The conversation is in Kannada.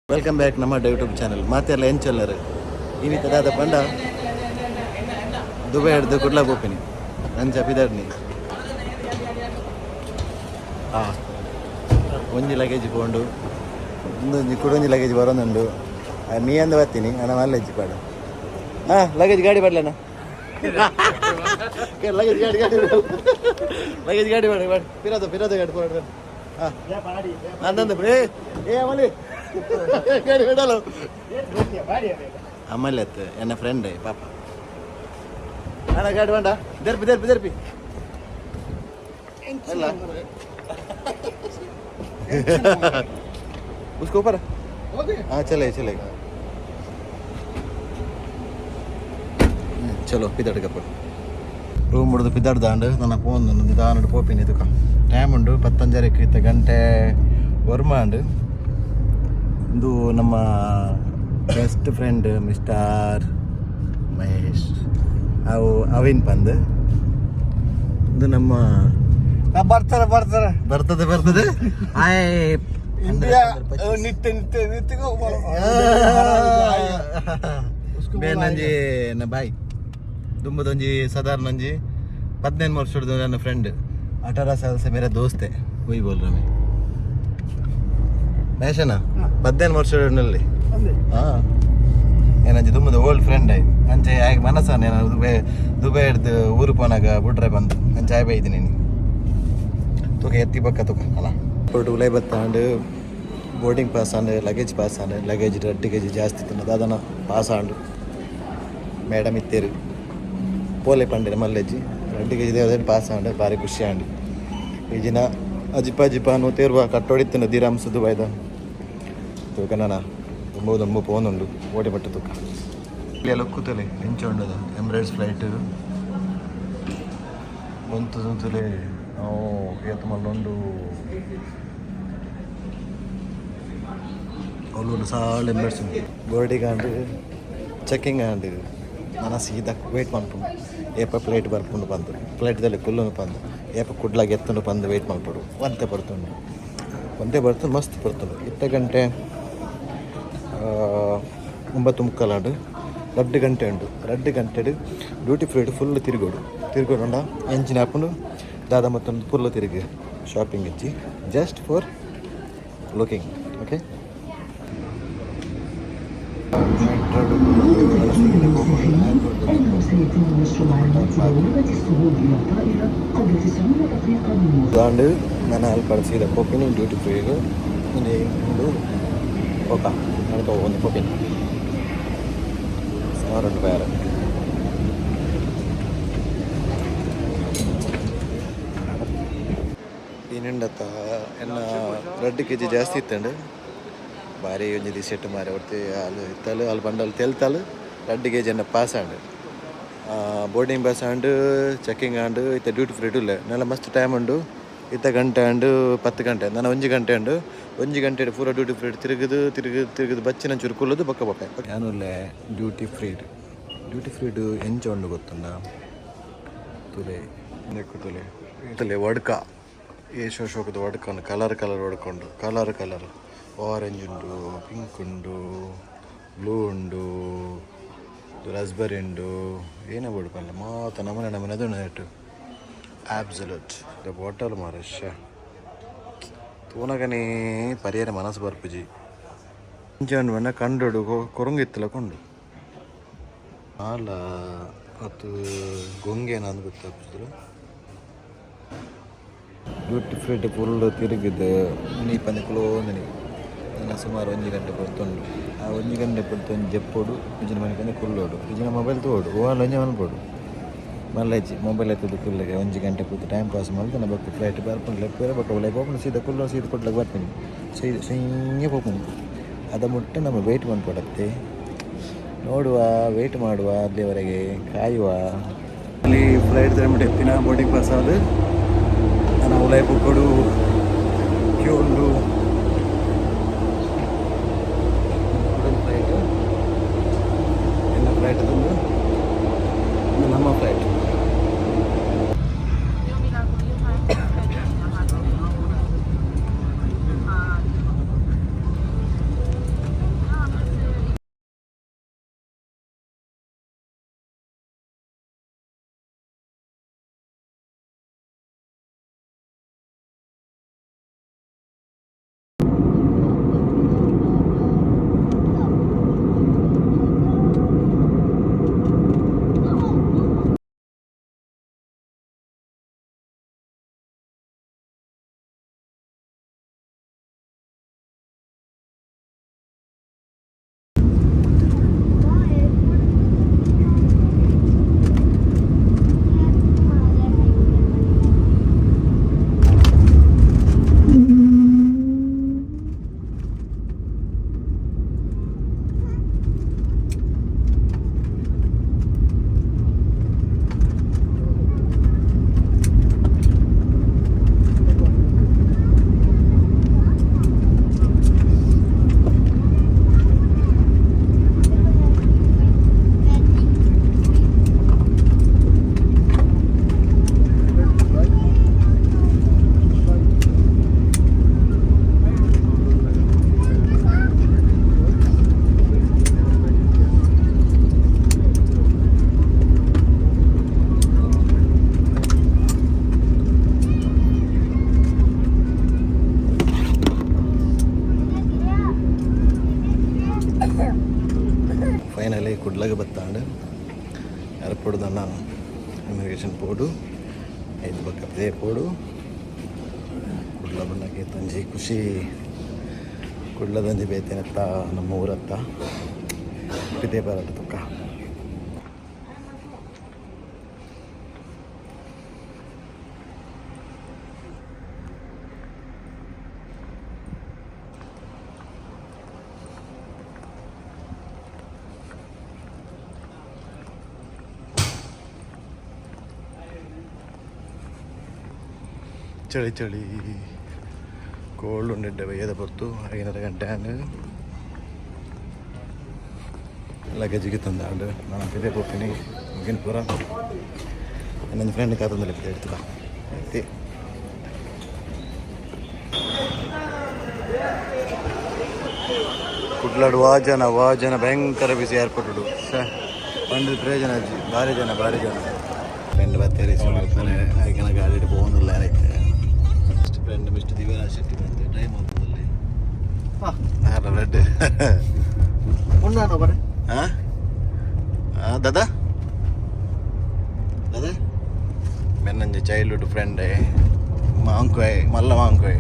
ವೆಲ್ಕಮ್ ಬ್ಯಾಕ್ ನಮ್ಮ ಯೂಟ್ಯೂಬ್ ಚಾನಲ್ ಮಾತೆಲ್ಲ ಎಂಚಲ್ಲರು ಈ ತದಾದ ಪಂಡ ದುಬೈ ಹಿಡ್ದು ಕುಡ್ಲ ಬೋಪಿನಿ ಅಂಚ ಪಿದಾಡ್ನಿ ಒಂಜಿ ಲಗೇಜ್ ಪೋಂಡು ಒಂದು ಕುಡೊಂಜಿ ಲಗೇಜ್ ಬರೋನುಂಡು ನೀ ಅಂದ ಬರ್ತೀನಿ ಅಣ್ಣ ಮಲ್ಲೆಜ್ಜಿ ಪಾಡ ಲಗೇಜ್ ಗಾಡಿ ಬಡ್ಲಣ್ಣ ಲಗೇಜ್ ಗಾಡಿ ಲಗೇಜ್ ಗಾಡಿ ಬೇಡ ಪಿರೋದು ಗಾಡಿ ಪೋಡ್ರಿ ಅಂದಂದು ಏ ಅಮಲಿ ಗಾಡಿ ಬಿಡಲ್ಲ ಅಮ್ಮಲ್ಲಿ ಅತ್ತ ಎನ್ನ ಫ್ರೆಂಡ್ ಪಾಪ ಅಣ್ಣ ಗಾಡಿ ಬೇಡ ದರ್ಪಿ ಅಲ್ಲ उसको ऊपर हाँ चले ಚಲೋ ಪಿದಾಡ್ಗಪ್ಪ ರೂಮ್ ಹಿಡಿದು ಪಿದಾಡ್ದಾಂಡು ನನ್ನ ಫೋನ್ ನಿಧಾನ ಪೋಪಿನಿ ಇದಕ್ಕ ಟೈಮ್ ಉಂಡು 15 ಗಂಟೆ ವರ್ಮಾಂಡು ಇದು ನಮ್ಮ ಬೆಸ್ಟ್ ಫ್ರೆಂಡ್ ಮಿಸ್ಟರ್ ಮಹೇಶ್ ಅವು ಅವಿನ್ ಬಂದು ಇದು ನಮ್ಮ ಬರ್ತದೆ ಇಂಡಿಯಾ ನಿತ್ಯ ಬೇನಂಜಿ ನ ಬಾಯ್ ದುಂಬದೊಂಜಿ ಸಾಧಾರಣ ಒಂಜಿ 15 ವರ್ಷದ ನನ್ನ ಫ್ರೆಂಡ್ 18 साल से मेरा दोस्त है वही बोल रहा मैं ಮಹೇಶನ 15 ವರ್ಷದಲ್ಲಿ ಹಾಂ ಏನಂಜಿ ದುಂಬದ ಓಲ್ಡ್ ಫ್ರೆಂಡ್ ಆಯ್ತು ಅಂಚೆ ಆಗ ಮನಸ್ಸ ನಾನು ದುಬೈ ಹಿಡ್ದು ಊರು ಪೋನಾಗ ಬಿಟ್ರೆ ಬಂದು ಅಂಚೆ ಆಯ್ ಬೈದು ನೀನು ತುಕ ಎತ್ತಿ ಪಕ್ಕ ತುಕ ಅಲ್ಲ ಹೊರಟು ಉಲೈ ಬತ್ತಾಂಡು ಬೋರ್ಡಿಂಗ್ ಪಾಸ್ ಆಂಡು ಲಗೇಜ್ ಪಾಸ್ ಆಂಡು ಲಗೇಜ್ 2 kg ಜಾಸ್ತಿ ತಿನ್ನದು ಅದನ್ನು ಪಾಸ್ ಆಂಡು ಮೇಡಮ್ ಇತ್ತೇರು ಪೋಲೆ ಪಂಡಿನ ಮಲ್ಲೆಜ್ಜಿ 2 kg ದೇವದಲ್ಲಿ ಪಾಸ್ ಆಂಡು ಭಾರಿ ಖುಷಿ ಆಂಡು ಈ ದಿನ ಅಜಿಪ ನೂತೇರುವ ಕಟ್ಟೊಡಿತ್ತಿನ ದಿರಾಮ್ಸ್ ದುಬೈದ ತೂಕ ನಾನು ತುಂಬ ಪೋನುಂಡು ಓಡಿ ಪಟ್ಟು ತೂಕ ಇಲ್ಲಿ ಲೊಕ್ಕುತ್ತಲೆ ಹೆಂಚೊಂಡದು ಎಮಿರೇಟ್ಸ್ ಫ್ಲೈಟ್ ಬಂತು ಸುಂತಲೆ ಏತು ಮಲ್ಲೊಂದು ಅವಳು ಸಾಲ ಎಂಬರ್ಸ್ ಬೋರ್ಡಿಗೆ ಆಂಡು ಚೆಕ್ಕಿಂಗ್ ಆಂಡು ನಾನು ಸೀದಾ ವೆಯ್ಟ್ ಮಾಡ್ಕೊಂಡು ಏಪ ಫ್ಲೈಟ್ ಬರ್ಕೊಂಡು ಬಂದು ಫ್ಲೈಟ್ದಲ್ಲಿ ಕುಲ್ಲುನು ಬಂದು ಏಪ ಕುಡ್ಲಾಗ ಎತ್ತನು ಬಂದು ವೆಯ್ಟ್ ಮಾಡ್ಬಿಡು ಒಂದೇ ಬರ್ತದೆ ಮಸ್ತ್ ಬರ್ತದೆ 2 ಗಂಟೆ 9:30 2 ಗಂಟೆ ಉಂಟು 2 ಗಂಟೆ ಡ್ಯೂಟಿ ಫ್ರೀ ಫುಲ್ ತಿರುಗೋಡು ಎಂಚಿನ ಹಾಕೊಂಡು ದಾದ ಮತ್ತೊಂದು ಫುಲ್ಲು ತಿರುಗಿ ಶಾಪಿಂಗ್ ಇಚ್ಚಿ ಜಸ್ಟ್ ಫಾರ್ ಲುಕಿಂಗ್ ಓಕೆ ದಾಂಡು ನಾನು ಅಲ್ಲಿ ಕಳಿಸಿದ ಪೋಪಿನಿ ಡ್ಯೂಟಿ ಫ್ರೀಗೆ ಒಂದು ಓಕ ನನಗೆ ಒಂದು ಪೋಪಿನಿ ₹2 ಇನ್ನಿಂಡತ್ತ ಎನ್ನ 2 kg ಜಾಸ್ತಿ ಇತ್ತಂಡು ಭಾರಿ ಒಂಜಿ ದಿಸೆಟ್ ಮಾರಿ ಹೊಡ್ತಿ ಅಲ್ಲಿ ಇತ್ತಲು ಅಲ್ಲಿ ಬಂಡಲ್ಲಿ ತೆಲ್ತಲು 2 kg ಎನ್ನ ಪಾಸ್ ಆಂಡು ಬೋರ್ಡಿಂಗ್ ಪಾಸ್ ಆಂಡು ಚೆಕ್ಕಿಂಗ್ ಆಂಡು ಇತ್ತ ಡ್ಯೂಟಿ ಫ್ರೀ ಇಲ್ಲ ನೆಲ ಮಸ್ತ್ ಟೈಮ್ ಉಂಡು ಇತ್ತ ಗಂಟೆ ಆಂಡು 10 ಗಂಟೆ ನಾನು 1 ಗಂಟೆ ಉಂಡು 1 ಗಂಟೆ ಪೂರ ಡ್ಯೂಟಿ ಫ್ರೀ ತಿರುಗುದು ಬಚ್ಚಿನ ಚುರುಕುಲ್ಲದು ಬಕ್ಕ ಯಾನುಲ್ಲೆ ಡ್ಯೂಟಿ ಫ್ರೀಡು ಎಂಚ ಉಂಡು ಗೊತ್ತುಂಡ ತುಲೆ ಒಡ್ಕ ಶೋಕದ ಒಡ್ಕೊಂಡು ಕಲರ್ ಹೊಡ್ಕೊಂಡು ಕಲರ್ ಆರೆಂಜ್ ಉಂಡು ಪಿಂಕ್ ಉಂಡು ಬ್ಲೂ ಉಂಡು ರಸ್ಬೆರಿ ಉಂಡು ಏನೇ ಬಡ್ಕಲ್ಲ ಮಾತ ನಮ್ಮನೆ ಅದು ನೆಟ್ಟು ಆಬ್ಸಲ್ಯೂಟ್ ದ ಬಾಟಲ್ ಮಾರಶ ತೂನಗನೇ ಪರಿಹಾರ ಮನಸ್ಸು ಬರ್ಪುಜಿ ಇಂಚಂಡು ಬಣ್ಣ ಕಂಡು ಕೊರಂಗಿತ್ತಲ್ಲ ಕೊಂಡು ಅಲ್ಲ ಅದು ಗೊಂಗೇನಂದು ಗೊತ್ತಾಗ್ತದೆ ಡ್ಯೂಟಿ ಫ್ರೀ ಫುಲ್ ತಿರುಗಿದ್ದು ನೀ ಪಂದಿಕುಲೋ ನಾನು ಸುಮಾರು 1 ಗಂಟೆ ಪಡ್ತುಂಡು ಆ 1 ಗಂಟೆ ಪಡ್ತೊಂದು ಜಪ್ಪೋಡು ಇಜಿನ ಮನೆಗೆ ಕುಲ್ಲೋಡು ಇಜಿನ ಮೊಬೈಲ್ ತೋಡು ಓವನ್ ಒಂಜೆ ಮನ್ಪೋಡು ಮಲ್ಲಜ್ಜಿ ಮೊಬೈಲ್ ಎತ್ತದು ಕುಲ್ಲಿಗೆ 1 ಗಂಟೆ ಕೂತು ಟೈಮ್ ಪಾಸ್ ಮಾಡ್ತಾನೆ ಬಕ್ಕ ಫ್ಲೈಟ್ ಬರ್ಕೊಂಡು ಲೆಕ್ಕ ಬಕ್ಕ ಒಳ್ಳೆ ಹೋಗ್ಕೊಂಡು ಸೀದಾ ಕೊಡ್ಲಿಕ್ಕೆ ಬರ್ತೀನಿ ಸಂಜೆ ಹೋಗ್ಕೊಂಡು ಅದ ಮುಟ್ಟ ನಮ್ಮ ವೆಯ್ಟ್ ಮಾಡ್ಕೊಡತ್ತೆ ನೋಡುವ ವೆಯ್ಟ್ ಮಾಡುವ ಅಲ್ಲಿವರೆಗೆ ಕಾಯುವ ಅಲ್ಲಿ ಫ್ಲೈಟ್ ತಗೊಂಬಿಟ್ಟು ಎತ್ತಿನ ಬೋರ್ಡಿಂಗ್ ಪಾಸ್ ಆದ ನಾನು ಉಲೈ ಬುಕ್ಕೊಡು ಕ್ಯೂ ಉಂಡು ಫ್ಲೈಟ್ ಎಲ್ಲ ಫ್ಲೈಟ್ ತಂದು ನಮ್ಮ ಫ್ಲೈಟ್ ಕುಡ್ಲಾಗ ಬತ್ತಾಂಡು ಏರ್ಪೋರ್ಟ್ ದನ್ನ ಇಮಿಗ್ರೇಷನ್ ಪೋಡು 5 ಪಕ್ಕ ಅದೇ ಪೋಡು ಕುಡ್ಲ ಬನ್ನಕ್ಕೆ ತಂಜಿ ಖುಷಿ ಕುಡ್ಲದಂಜಿ ಬೇತೇನತ್ತ ನಮ್ಮ ಊರತ್ತ ಪಿತೆ ಬರಟ ತುಕ್ಕ ಚಳಿ ಚಳಿ ಕೋಲ್ಡ್ ಉಂಡಿದ್ದೆ ಬೈಯದ ಬರ್ತು 5:30 ಗಂಟೆ ಲಗೇಜಿಗೆ ತಂದಾಂಡು ನಾನು ಇದೇ ಹೋಗ್ತೀನಿ ಮುಗಿನ ಪೂರ ನನ್ನ ಫ್ರೆಂಡ್ ಕಾತಂದಲ್ಲಿ ಹೇಳ್ತದ ಐತಿ ಕುಡ್ಲಾಡು ವಾಜನ ಭಯಂಕರ ಬಿಸಿ ಏರ್ಪೋರ್ಟ್ ಪಂಡ ಪ್ರಯೋಜನ ಅಜ್ಜಿ ಭಾರಿ ಜನ ಫ್ರೆಂಡ್ ಬರ್ತೇರಿ ಸುಳ್ತಾರೆ ಆಯ್ಕೆ ಗಾಡಿ പോകുന്നില്ല ಏನೈತೆ ಫ್ರೆಂಡ್ ಮಿಸ್ಟರ್ ದಿವ್ಯರಾಜ್ ಶೆಟ್ಟಿ ಬಂದು ಟೈಮ್ ಆಗ್ತದಲ್ಲಿ ರೆಡ್ ಉಣ್ಣಾನು ಬರ ಹಾಂ ದಾದಾ మెన్నంజి చైల్డ్హుడ్ ఫ్రెండ్ మాంకోయ్ మల్ల మాంకోయ్